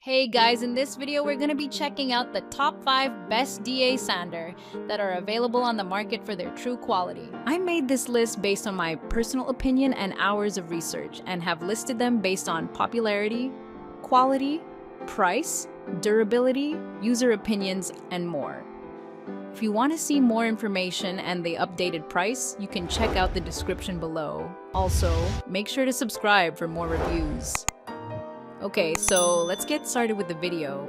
Hey guys, in this video we're going to be checking out the top 5 best DA sander that are available on the market for their true quality. I made this list based on my personal opinion and hours of research and have listed them based on popularity, quality, price, durability, user opinions, and more. If you want to see more information and the updated price, you can check out the description below. Also, make sure to subscribe for more reviews. Okay, so let's get started with the video.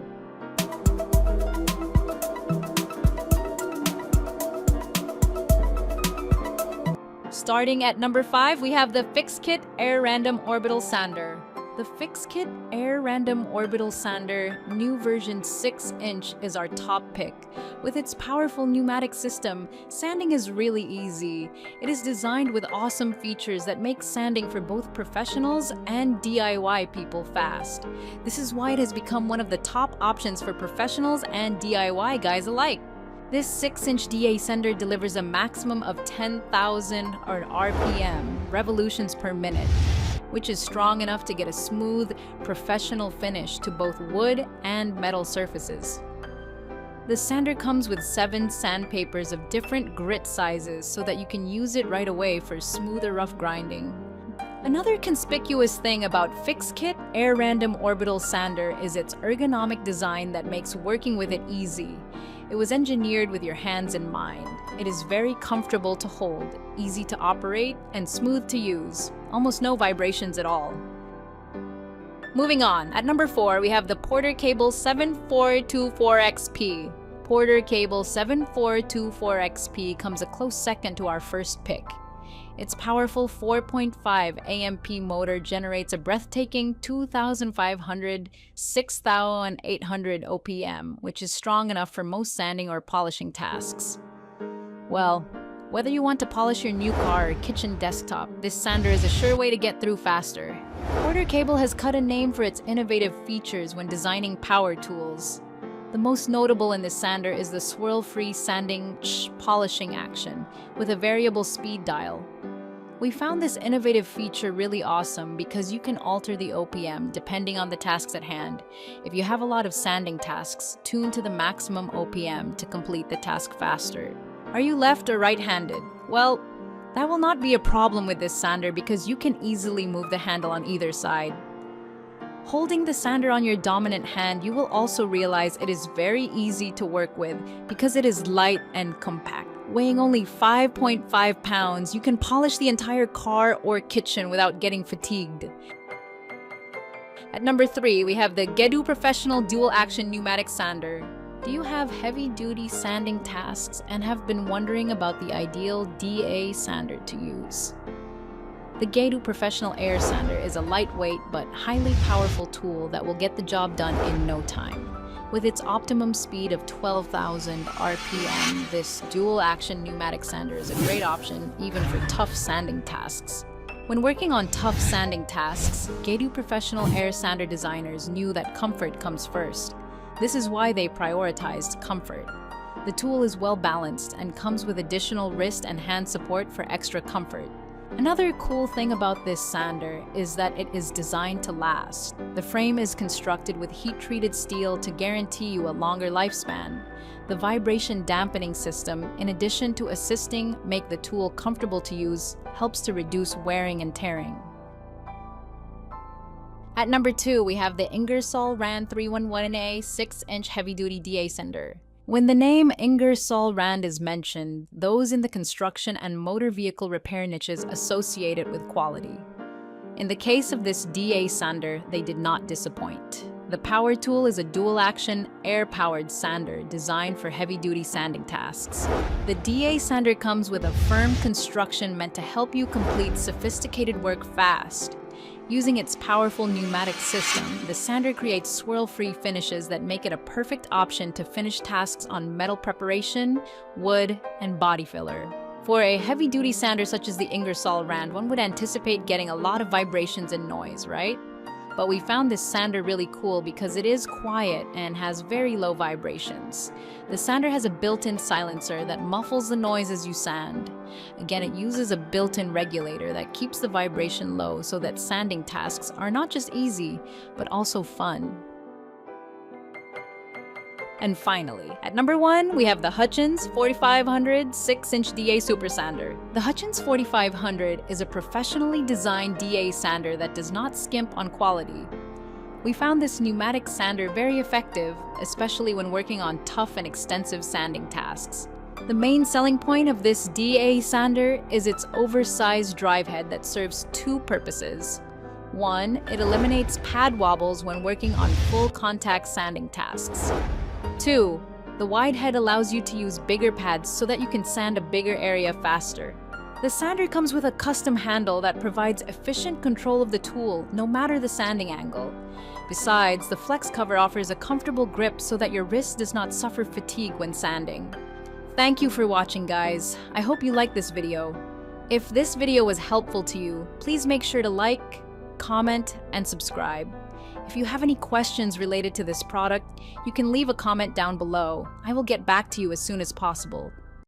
Starting at number 5, we have the Fixkit Air Random Orbital Sander. The Fixkit Air Random Orbital Sander, new version 6-inch, is our top pick. With its powerful pneumatic system, sanding is really easy. It is designed with awesome features that make sanding for both professionals and DIY people fast. This is why it has become one of the top options for professionals and DIY guys alike. This 6-inch DA sander delivers a maximum of 10,000 RPM, revolutions per minute, which is strong enough to get a smooth, professional finish to both wood and metal surfaces. The sander comes with 7 sandpapers of different grit sizes so that you can use it right away for smoother rough grinding. Another conspicuous thing about Fixkit Air Random Orbital Sander is its ergonomic design that makes working with it easy. It was engineered with your hands in mind. It is very comfortable to hold, easy to operate, and smooth to use. Almost no vibrations at all. Moving on, at number 4, we have the PorterCable 7424XP. PorterCable 7424XP comes a close second to our first pick. Its powerful 4.5 AMP motor generates a breathtaking 2,500-6,800 OPM, which is strong enough for most sanding or polishing tasks. Well, whether you want to polish your new car or kitchen desktop, this sander is a sure way to get through faster. PorterCable has cut a name for its innovative features when designing power tools. The most notable in this sander is the swirl-free sanding polishing action with a variable speed dial. We found this innovative feature really awesome because you can alter the OPM depending on the tasks at hand. If you have a lot of sanding tasks, tune to the maximum OPM to complete the task faster. Are you left or right-handed? Well, that will not be a problem with this sander because you can easily move the handle on either side. Holding the sander on your dominant hand, you will also realize it is very easy to work with because it is light and compact. Weighing only 5.5 pounds, you can polish the entire car or kitchen without getting fatigued. At number 3, we have the Geddu Professional Dual Action Pneumatic Sander. Do you have heavy-duty sanding tasks and have been wondering about the ideal DA sander to use? The Geddu Professional Air Sander is a lightweight but highly powerful tool that will get the job done in no time. With its optimum speed of 12,000 RPM, this dual-action pneumatic sander is a great option even for tough sanding tasks. When working on tough sanding tasks, Geddu Professional Air Sander designers knew that comfort comes first. This is why they prioritized comfort. The tool is well balanced and comes with additional wrist and hand support for extra comfort. Another cool thing about this sander is that it is designed to last. The frame is constructed with heat-treated steel to guarantee you a longer lifespan. The vibration dampening system, in addition to assisting make the tool comfortable to use, helps to reduce wearing and tearing. At number 2, we have the Ingresol Rand 311A 6-inch heavy-duty DA sander. When the name Ingresol Rand is mentioned, those in the construction and motor vehicle repair niches associate it with quality. In the case of this DA sander, they did not disappoint. The power tool is a dual-action, air-powered sander designed for heavy-duty sanding tasks. The DA sander comes with a firm construction meant to help you complete sophisticated work fast. Using its powerful pneumatic system, the sander creates swirl-free finishes that make it a perfect option to finish tasks on metal preparation, wood, and body filler. For a heavy-duty sander such as the Ingersoll Rand, one would anticipate getting a lot of vibrations and noise, right? But we found this sander really cool because it is quiet and has very low vibrations. The sander has a built-in silencer that muffles the noise as you sand. Again, it uses a built-in regulator that keeps the vibration low so that sanding tasks are not just easy, but also fun. And finally, at number 1, we have the Hutchins 4500 6-inch DA Super Sander. The Hutchins 4500 is a professionally designed DA sander that does not skimp on quality. We found this pneumatic sander very effective, especially when working on tough and extensive sanding tasks. The main selling point of this DA sander is its oversized drive head that serves 2 purposes. 1, it eliminates pad wobbles when working on full contact sanding tasks. 2, the wide head allows you to use bigger pads so that you can sand a bigger area faster. The sander comes with a custom handle that provides efficient control of the tool, no matter the sanding angle. Besides, the flex cover offers a comfortable grip so that your wrist does not suffer fatigue when sanding. Thank you for watching, guys. I hope you liked this video. If this video was helpful to you, please make sure to like, comment, and subscribe. If you have any questions related to this product, you can leave a comment down below. I will get back to you as soon as possible.